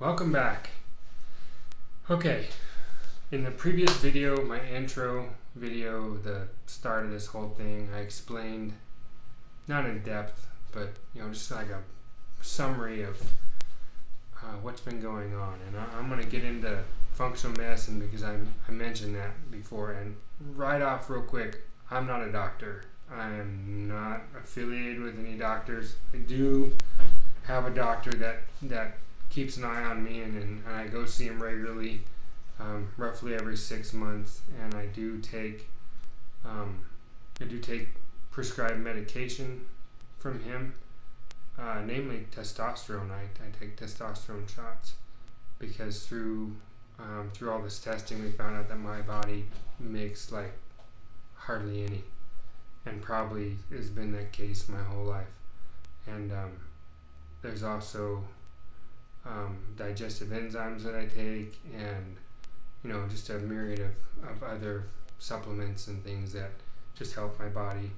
Welcome back. Okay, in the previous video, my intro video, the start of this whole thing, I explained, not in depth, but just like a summary of what's been going on. And I'm going to get into functional medicine because I mentioned that before. And right off, real quick, I'm not a doctor. I am not affiliated with any doctors. I do have a doctor that keeps an eye on me, and I go see him regularly, roughly every 6 months, and I do take prescribed medication from him, namely testosterone. I take testosterone shots because through all this testing, we found out that my body makes like hardly any, and probably has been that case my whole life. And there's also digestive enzymes that I take, and just a myriad of other supplements and things that just help my body,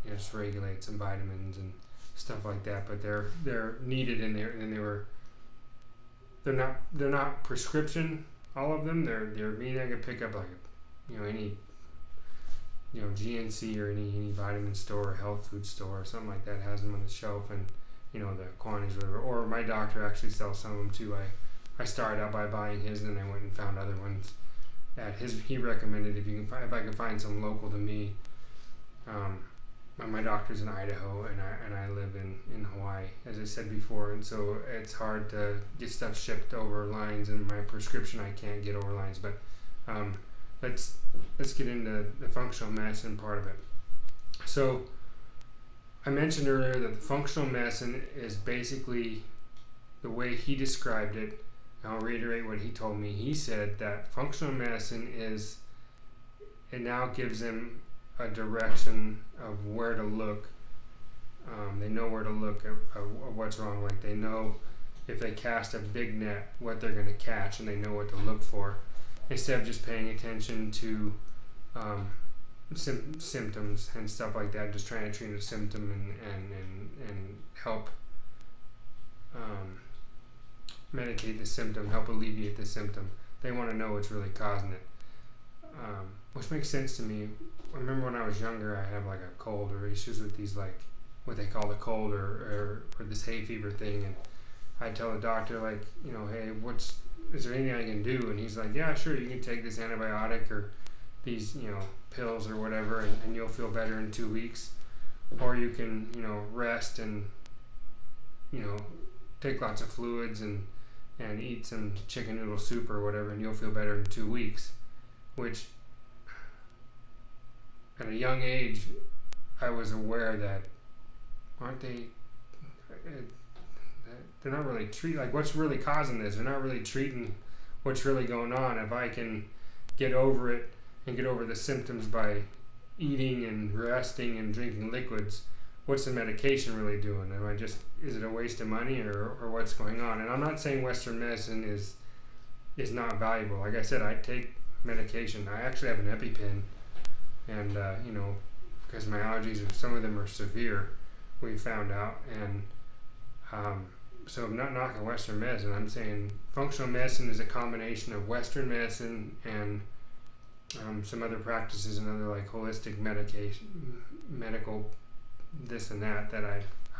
just regulate some vitamins and stuff like that. But they're needed in there, and they're not prescription. All of them, they're mean. I could pick up like any GNC or any vitamin store or health food store or something like that has them on the shelf, and the quantities, whatever. Or my doctor actually sells some of them too. I started out by buying his, and then I went and found other ones at his. He recommended if I could find some local to me. My doctor's in Idaho, and I live in Hawaii, as I said before, and so it's hard to get stuff shipped over lines, and my prescription I can't get over lines. But let's get into the functional medicine part of it. So I mentioned earlier that the functional medicine is basically the way he described it. I'll reiterate what he told me. He said that functional medicine it now gives them a direction of where to look. They know where to look at what's wrong. Like they know if they cast a big net, what they're going to catch, and they know what to look for, instead of just paying attention to symptoms and stuff like that, just trying to treat a symptom and help medicate the symptom, help alleviate the symptom. They want to know what's really causing it, which makes sense to me. I remember when I was younger, I had like a cold or issues with these, like what they call the cold or this hay fever thing, and I'd tell the doctor, like, hey, is there anything I can do? And he's like, yeah, sure, you can take this antibiotic or these pills or whatever, and you'll feel better in 2 weeks, or you can rest and take lots of fluids and eat some chicken noodle soup or whatever, and you'll feel better in 2 weeks. Which at a young age I was aware that they're not really treating, like, what's really causing this. They're not really treating what's really going on. If I can get over it and get over the symptoms by eating and resting and drinking liquids, what's the medication really doing? Is it a waste of money or what's going on? And I'm not saying Western medicine is not valuable. Like I said, I take medication. I actually have an EpiPen, and because my allergies, some of them are severe, we found out. And so I'm not knocking Western medicine. I'm saying functional medicine is a combination of Western medicine and some other practices and other like holistic medical this and that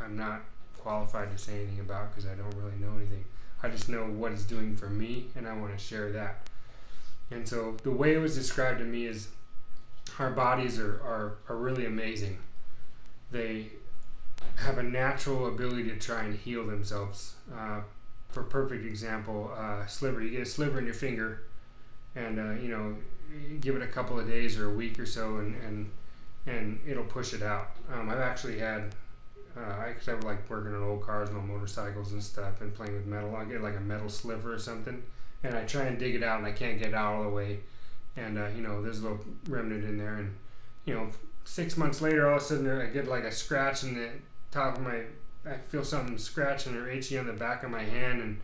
I'm not qualified to say anything about because I don't really know anything. I just know what it's doing for me, and I want to share that. And so the way it was described to me is our bodies are really amazing. They have a natural ability to try and heal themselves. For a perfect example, sliver. You get a sliver in your finger, and you give it a couple of days or a week or so, and it'll push it out. I've actually had, because I like working on old cars and old motorcycles and stuff and playing with metal. I'll get like a metal sliver or something, and I try and dig it out, and I can't get it out all the way. And there's a little remnant in there, and 6 months later, all of a sudden I get like a scratch in the top of I feel something scratching or itchy on the back of my hand,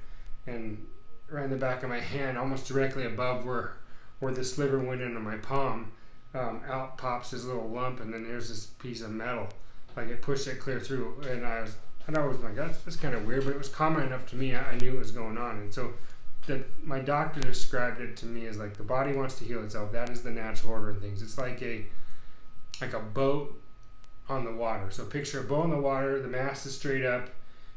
and right in the back of my hand, almost directly above where the sliver went into my palm, out pops this little lump, and then there's this piece of metal, like it pushed it clear through. And I was I'd always been like, that's kind of weird, but it was common enough to me. I knew it was going on, and so my doctor described it to me as like the body wants to heal itself. That is the natural order of things. It's like a boat on the water. So picture a boat on the water. The mast is straight up,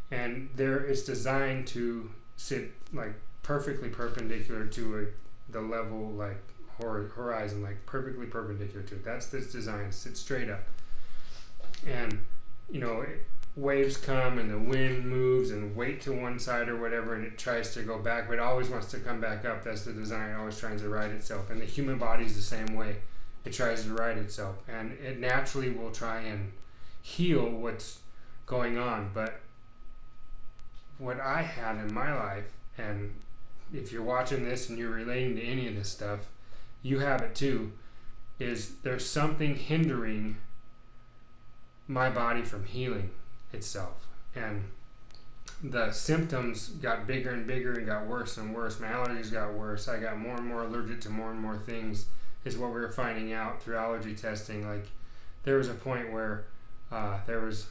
and it's designed to sit like perfectly perpendicular to the level, like horizon, like perfectly perpendicular to it. That's this design. Sit straight up, and waves come and the wind moves and weight to one side or whatever, and it tries to go back, but it always wants to come back up. That's the design. It always tries to right itself, and the human body is the same way. It tries to right itself, and it naturally will try and heal what's going on. But what I had in my life, and if you're watching this and you're relating to any of this stuff, you have it too, is there's something hindering my body from healing itself. And the symptoms got bigger and bigger and got worse and worse. My allergies got worse. I got more and more allergic to more and more things, is what we were finding out through allergy testing. Like, there was a point where there was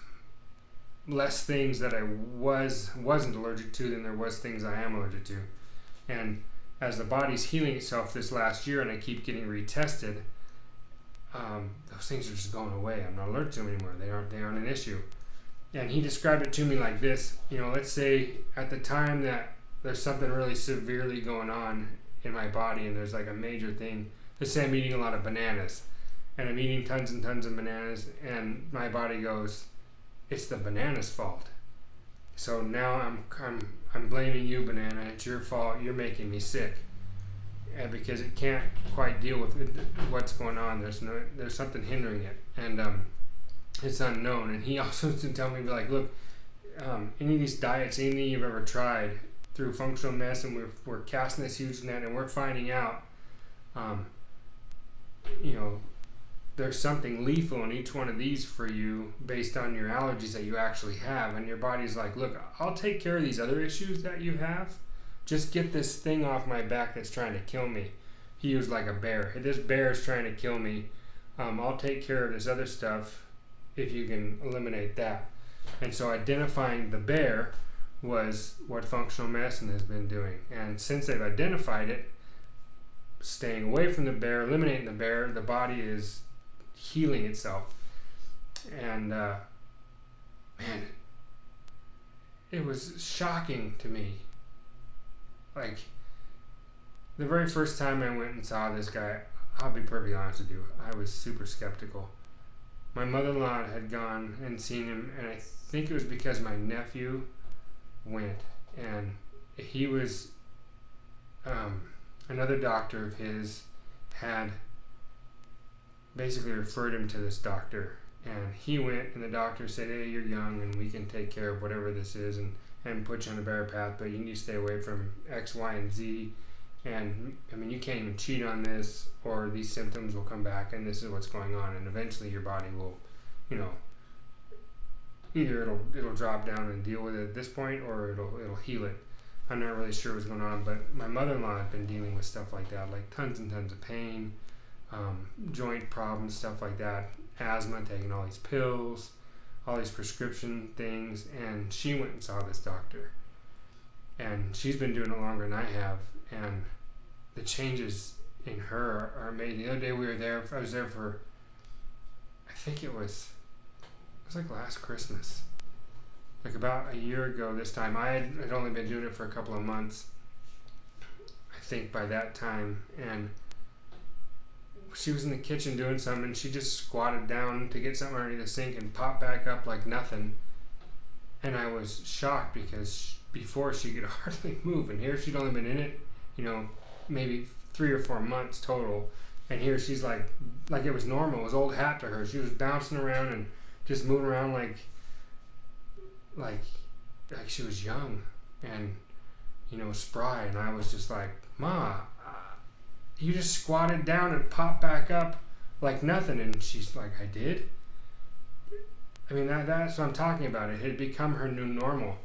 less things that I wasn't allergic to than there was things I am allergic to. And as the body's healing itself this last year and I keep getting retested, those things are just going away. I'm not allergic to them anymore. They aren't an issue. And he described it to me like this. Let's say at the time that there's something really severely going on in my body and there's like a major thing. Let's say I'm eating a lot of bananas and I'm eating tons and tons of bananas, and my body goes, it's the banana's fault. So now I'm blaming you, banana. It's your fault. You're making me sick. And because it can't quite deal with what's going on. There's something hindering it, and it's unknown. And he also used to tell me, like, look, any of these diets, anything you've ever tried through functional medicine, we're casting this huge net, and we're finding out, there's something lethal in each one of these for you based on your allergies that you actually have. And your body's like, look, I'll take care of these other issues that you have. Just get this thing off my back that's trying to kill me. He used like a bear. This bear is trying to kill me. I'll take care of this other stuff if you can eliminate that. And so identifying the bear was what functional medicine has been doing. And since they've identified it, staying away from the bear, eliminating the bear, the body is healing itself. And man, it was shocking to me. Like, the very first time I went and saw this guy, I'll be perfectly honest with you, I was super skeptical. My mother-in-law had gone and seen him, and I think it was because my nephew went, and he was, another doctor of his had basically referred him to this doctor, and he went, and the doctor said, hey, you're young and we can take care of whatever this is and put you on a better path, but you need to stay away from X, Y, and Z, and you can't even cheat on this, or these symptoms will come back, and this is what's going on, and eventually your body will, either it'll drop down and deal with it at this point, or it'll heal it. I'm not really sure what's going on, but my mother-in-law had been dealing with stuff like that, like tons and tons of pain, joint problems, stuff like that, asthma, taking all these pills, all these prescription things, and she went and saw this doctor. And she's been doing it longer than I have, and the changes in her are amazing. The other day I was there for, I think it was like last Christmas. Like about a year ago this time. I had only been doing it for a couple of months, I think, by that time, and she was in the kitchen doing something, and she just squatted down to get something underneath the sink and popped back up like nothing. And I was shocked because before she could hardly move, and here she'd only been in it, maybe 3 or 4 months total, and here she's like it was normal. It was old hat to her. She was bouncing around and just moving around like she was young and spry. And I was just like, Ma, you just squatted down and popped back up like nothing. And she's like, I did? That's what I'm talking about. It had become her new normal.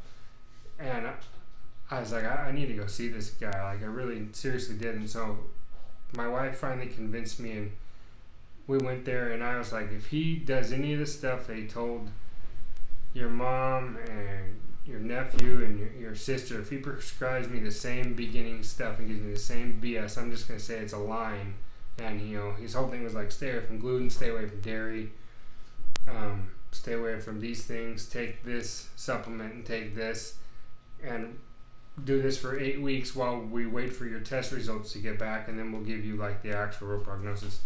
And I was like, I need to go see this guy. Like, I really seriously did. And so my wife finally convinced me, and we went there, and I was like, if he does any of the stuff they told your mom and your nephew and your sister, if he prescribes me the same beginning stuff and gives me the same BS, I'm just going to say it's a line. And, his whole thing was like, stay away from gluten, stay away from dairy, stay away from these things, take this supplement and take this, and do this for 8 weeks while we wait for your test results to get back, and then we'll give you like the actual real prognosis.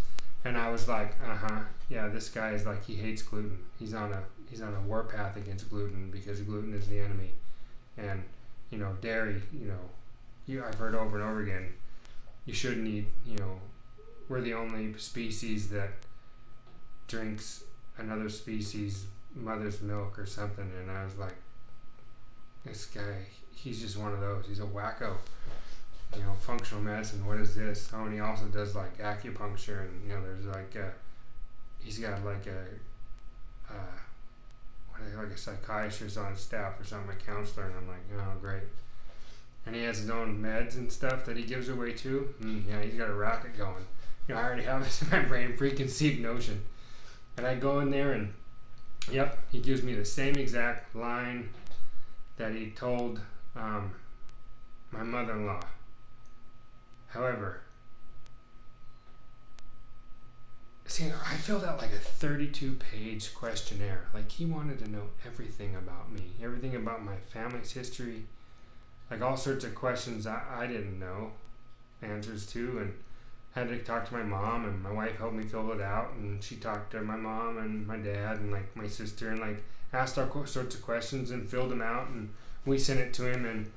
And I was like, yeah, this guy is like, he hates gluten. He's on a warpath against gluten because gluten is the enemy. And, dairy, I've heard over and over again, you shouldn't eat, we're the only species that drinks another species' mother's milk or something. And I was like, this guy, he's just one of those. He's a wacko. Functional medicine, what is this? Oh, and he also does like acupuncture, and there's like he's got like a psychiatrist on staff or something, a counselor, and I'm like, oh, great. And he has his own meds and stuff that he gives away too. Yeah, he's got a racket going. I already have this in my brain, preconceived notion. And I go in there and, yep, he gives me the same exact line that he told my mother-in-law. However, see, I filled out like a 32-page questionnaire. Like, he wanted to know everything about me, everything about my family's history, like all sorts of questions I didn't know answers to, and had to talk to my mom, and my wife helped me fill it out, and she talked to my mom and my dad and like my sister, and like asked all sorts of questions and filled them out, and we sent it to him. And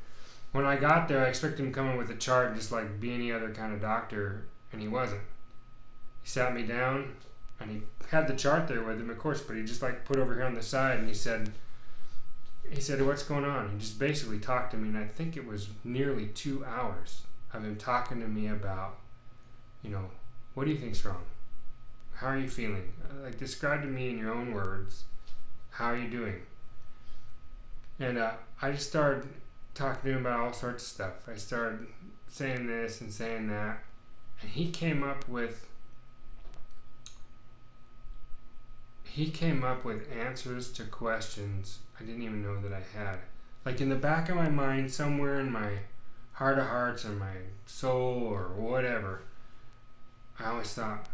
when I got there, I expected him to come in with a chart just like be any other kind of doctor, and he wasn't. He sat me down, and he had the chart there with him, of course, but he just like put over here on the side, and he said, what's going on? He just basically talked to me, and I think it was nearly 2 hours of him talking to me about, what do you think's wrong? How are you feeling? Like, describe to me in your own words, how are you doing? And I just started talking to him about all sorts of stuff. I started saying this and saying that, and he came up with answers to questions I didn't even know that I had. Like, in the back of my mind, somewhere in my heart of hearts and my soul or whatever, I always thought,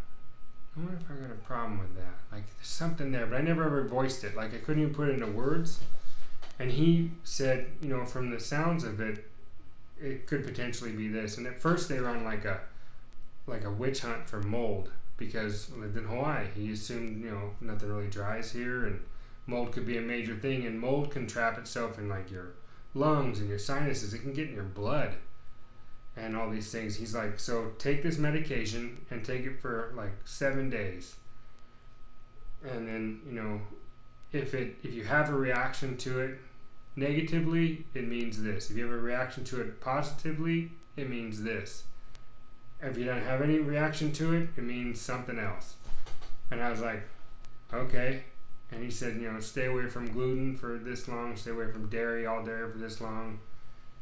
I wonder if I got a problem with that. Like, there's something there, but I never ever voiced it. Like, I couldn't even put it into words. And he said, from the sounds of it, it could potentially be this. And at first they were on like a witch hunt for mold, because he lived in Hawaii. He assumed, nothing really dries here, and mold could be a major thing. And mold can trap itself in like your lungs and your sinuses. It can get in your blood and all these things. He's like, so take this medication and take it for like 7 days. And then, if you have a reaction to it negatively, it means this. If you have a reaction to it positively, it means this. If you don't have any reaction to it, it means something else. And I was like, okay. And he said, stay away from gluten for this long, stay away from dairy, all dairy for this long,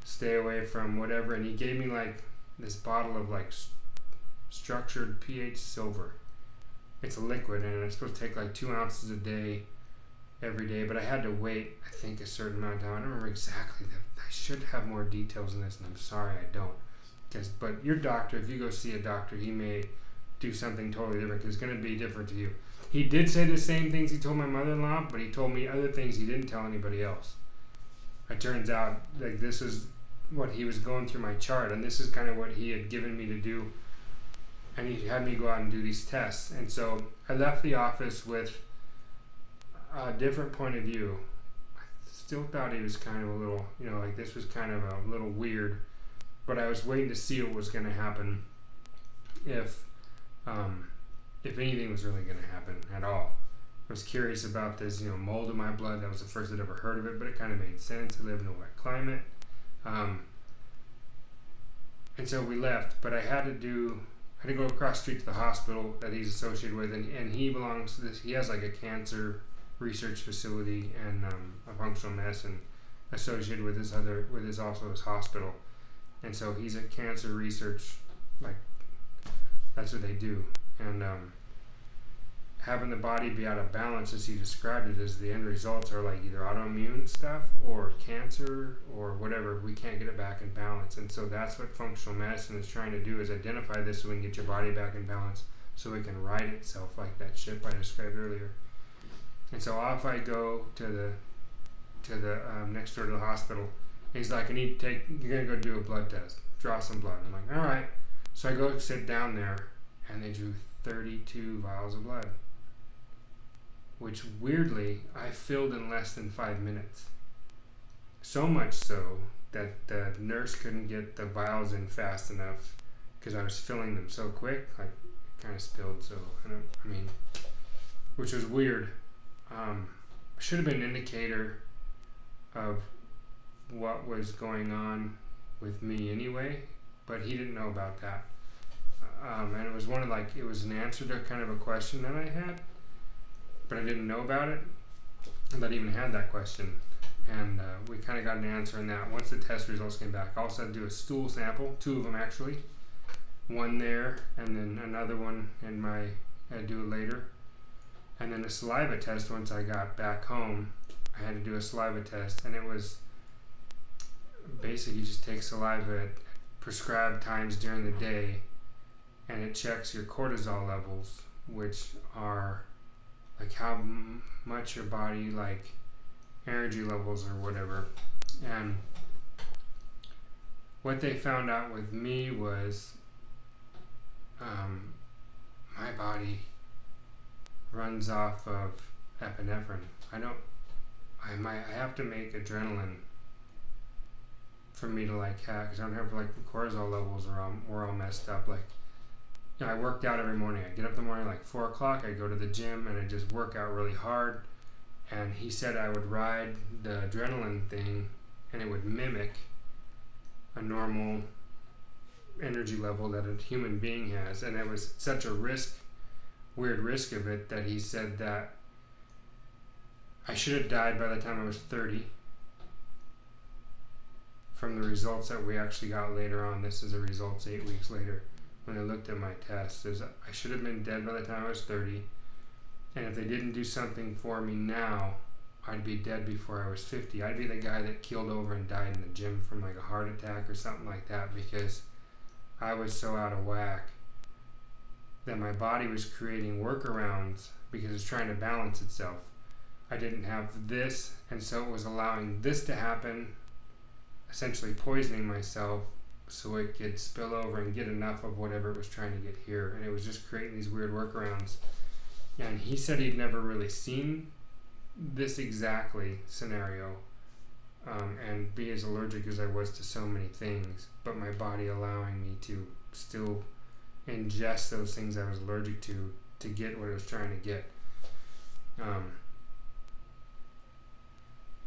stay away from whatever. And he gave me like this bottle of like structured pH silver. It's a liquid, and it's supposed to take like 2 ounces a day, every day. But I had to wait, I think, a certain amount of time. I don't remember exactly. I should have more details in this, and I'm sorry I don't. But your doctor, if you go see a doctor, he may do something totally different, because it's going to be different to you. He did say the same things he told my mother-in-law, but he told me other things he didn't tell anybody else. It turns out like this is what he was going through my chart, and this is kind of what he had given me to do, and he had me go out and do these tests. And so I left the office with a different point of view. I still thought he was kind of a little, like this was kind of a little weird, but I was waiting to see what was going to happen, if anything was really going to happen at all. I was curious about this, mold in my blood. That was the first I'd ever heard of it, but it kind of made sense. I live in a wet climate. And so we left, but I had to go across the street to the hospital that he's associated with, and he belongs to this. He has like a cancer research facility and a functional medicine associated with his hospital. And so he's at cancer research, like that's what they do. And having the body be out of balance, as he described it, as the end results are like either autoimmune stuff or cancer or whatever. We can't get it back in balance. And so that's what functional medicine is trying to do, is identify this so we can get your body back in balance so it can right itself, like that ship I described earlier. And so off I go to the next door to the hospital. He's like, you're gonna go do a blood test, draw some blood. I'm like, all right. So I go sit down there, and they drew 32 vials of blood, which weirdly I filled in less than 5 minutes. So much so that the nurse couldn't get the vials in fast enough because I was filling them so quick, like kind of spilled. So which was weird. Should have been an indicator of what was going on with me anyway, but he didn't know about that. And it was it was an answer to kind of a question that I had, but I didn't know about it, that I even had that question. And we kind of got an answer in that. Once the test results came back, I also had to do a stool sample, 2 of them actually. One there, and then another one I had to do it later. And then a saliva test. Once I got back home, I had to do a saliva test, and it was basically, you just take saliva at prescribed times during the day, and it checks your cortisol levels, which are like how much your body, like energy levels or whatever. And what they found out with me was my body runs off of epinephrine. I have to make adrenaline for me to because I don't have the cortisol levels were all messed up. I worked out every morning. I get up in the morning 4 o'clock. I go to the gym and I just work out really hard. And he said I would ride the adrenaline thing, and it would mimic a normal energy level that a human being has. And it was such a weird risk of it, that he said that I should have died by the time I was 30 from the results that we actually got later on. This is the results 8 weeks later when they looked at my tests. I should have been dead by the time I was 30, and if they didn't do something for me now, I'd be dead before I was 50. I'd be the guy that keeled over and died in the gym from a heart attack or something like that, because I was so out of whack that my body was creating workarounds because it's trying to balance itself. I didn't have this, and so it was allowing this to happen, essentially poisoning myself so it could spill over and get enough of whatever it was trying to get here. And it was just creating these weird workarounds. And he said he'd never really seen this exactly scenario, and be as allergic as I was to so many things, but my body allowing me to still ingest those things I was allergic to get what it was trying to get.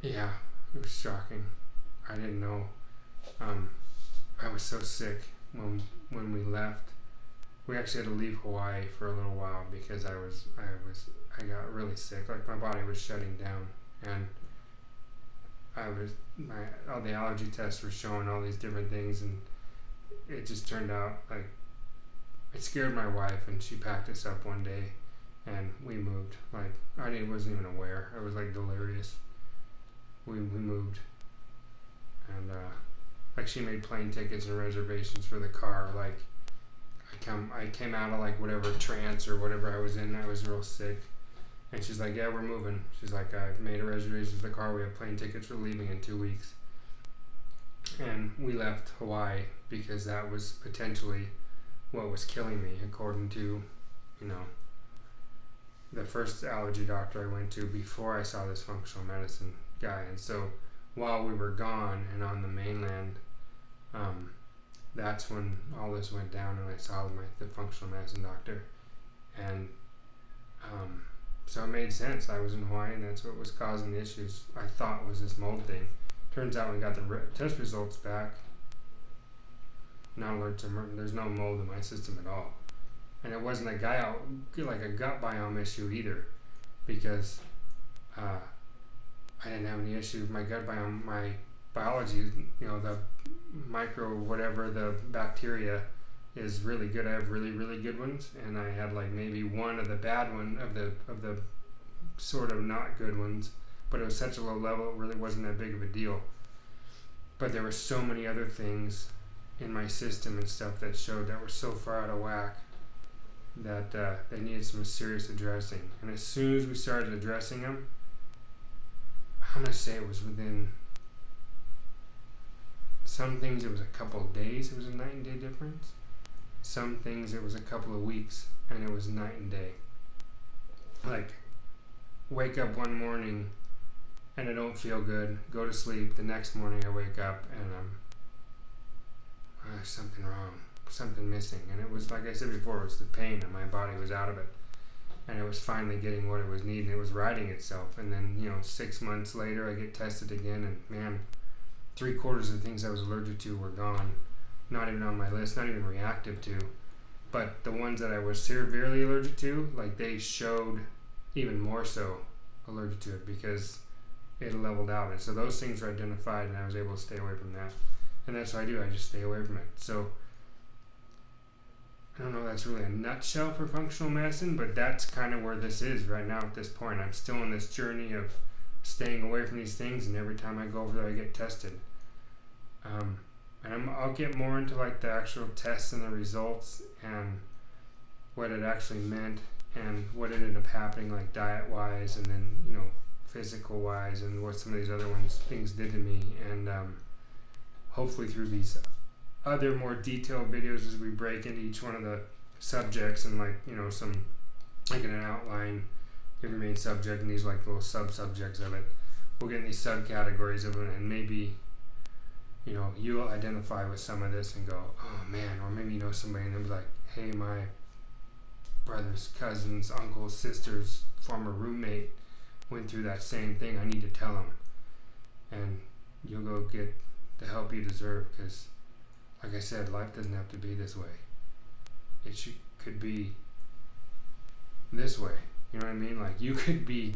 Yeah, it was shocking. I didn't know. I was so sick when we left. We actually had to leave Hawaii for a little while because I got really sick. My body was shutting down, and all the allergy tests were showing all these different things, and it just turned out it scared my wife, and she packed us up one day and we moved. I wasn't even aware. I was delirious. We moved, and she made plane tickets and reservations for the car. I came out of whatever trance or whatever I was in. I was real sick, and she's like, "Yeah, we're moving." She's like, "I made a reservation for the car. We have plane tickets. We're leaving in 2 weeks." And we left Hawaii because that was potentially what was killing me, according to, the first allergy doctor I went to before I saw this functional medicine guy. And so while we were gone and on the mainland, that's when all this went down, and I saw the functional medicine doctor. And so it made sense. I was in Hawaii, and that's what was causing the issues. I thought was this mold thing. Turns out when we got the test results back, not allergic to there's no mold in my system at all. And it wasn't a gut biome issue either, because I didn't have any issue with my gut biome. My biology, the micro whatever, the bacteria is really good. I have really, really good ones, and I had like maybe one of the bad one of the sort of not good ones, but it was such a low level it really wasn't that big of a deal. But there were so many other things in my system and stuff that showed that were so far out of whack that they needed some serious addressing. And as soon as we started addressing them, I'm gonna say it was within some things it was a couple of days. It was a night and day difference. Some things it was a couple of weeks, and it was night and day. Like, wake up one morning and I don't feel good, go to sleep. The next morning I wake up and there's something wrong, something missing. And it was, like I said before, it was the pain, and my body was out of it. And it was finally getting what it was needing. It was righting itself. And then, 6 months later, I get tested again, and man, 3/4 of the things I was allergic to were gone. Not even on my list, not even reactive to. But the ones that I was severely allergic to, like, they showed even more so allergic to it because it leveled out. And so those things were identified, and I was able to stay away from that. And that's what I do. I just stay away from it. So I don't know if that's really a nutshell for functional medicine, but that's kind of where this is right now at this point. I'm still on this journey of staying away from these things, and every time I go over there, I get tested. And I'll get more into like the actual tests and the results and what it actually meant and what ended up happening, like diet-wise, and then physical-wise, and what some of these other things did to me. And hopefully through these other more detailed videos, as we break into each one of the subjects and some like in an outline, every main subject and these like little sub-subjects of it, we'll get in these subcategories of it, and maybe you'll identify with some of this and go, oh man, or maybe somebody and they'll be like, hey, my brother's cousins, uncles, sisters, former roommate went through that same thing. I need to tell him. And you'll go get the help you deserve, because like I said, life doesn't have to be this way. It could be this way. You know what I mean? Like, you could be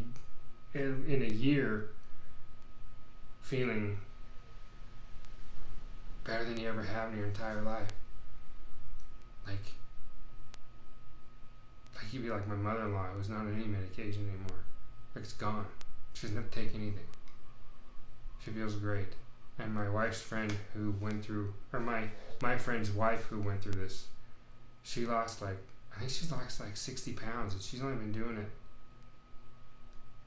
in a year feeling better than you ever have in your entire life. Like you'd be like my mother-in-law, who's not on any medication anymore. Like, it's gone. She doesn't have to take anything. She feels great. And my wife's friend who went through, or my friend's wife who went through this, she lost I think she's lost 60 pounds, and she's only been doing it,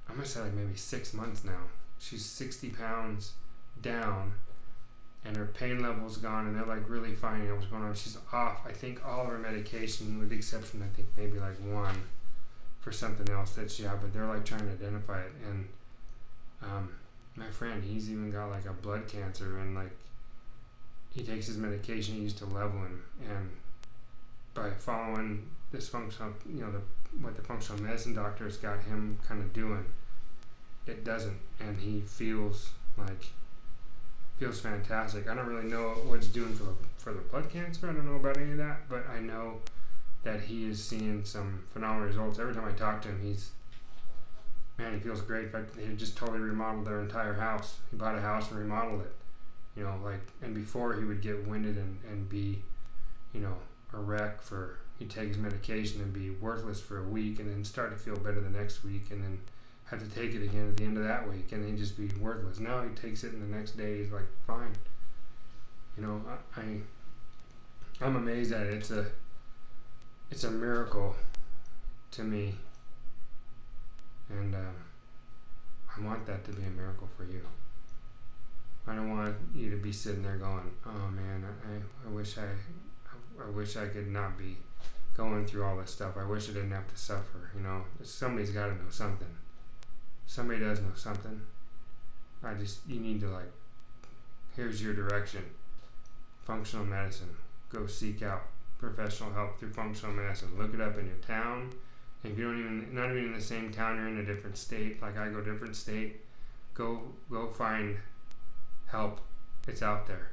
I'm gonna say maybe 6 months now. She's 60 pounds down, and her pain level's gone, and they're really finding out what's going on. She's off, I think, all of her medication, with the exception, I think, maybe one for something else that she had, but they're trying to identify it. And my friend, he's even got a blood cancer, and he takes his medication he used to level him, and by following this functional, what the functional medicine doctors got him kind of doing, it doesn't, and he feels fantastic. I don't really know what it's doing for the blood cancer. I don't know about any of that, but I know that he is seeing some phenomenal results. Every time I talk to him, he feels great. In fact, he just totally remodeled their entire house. He bought a house and remodeled it. And before he would get winded and be, a wreck he'd take his medication and be worthless for a week, and then start to feel better the next week, and then have to take it again at the end of that week, and then just be worthless. Now he takes it, and the next day he's fine. I'm amazed at it. It's a miracle to me, and I want that to be a miracle for you. I don't want you to be sitting there going, oh man, I wish I could not be going through all this stuff. I wish I didn't have to suffer. Somebody's got to know something. Somebody does know something. You need to here's your direction. Functional medicine. Go seek out professional help through functional medicine. Look it up in your town. And if you're not even in the same town, you're in a different state. I go different state. Go find help. It's out there.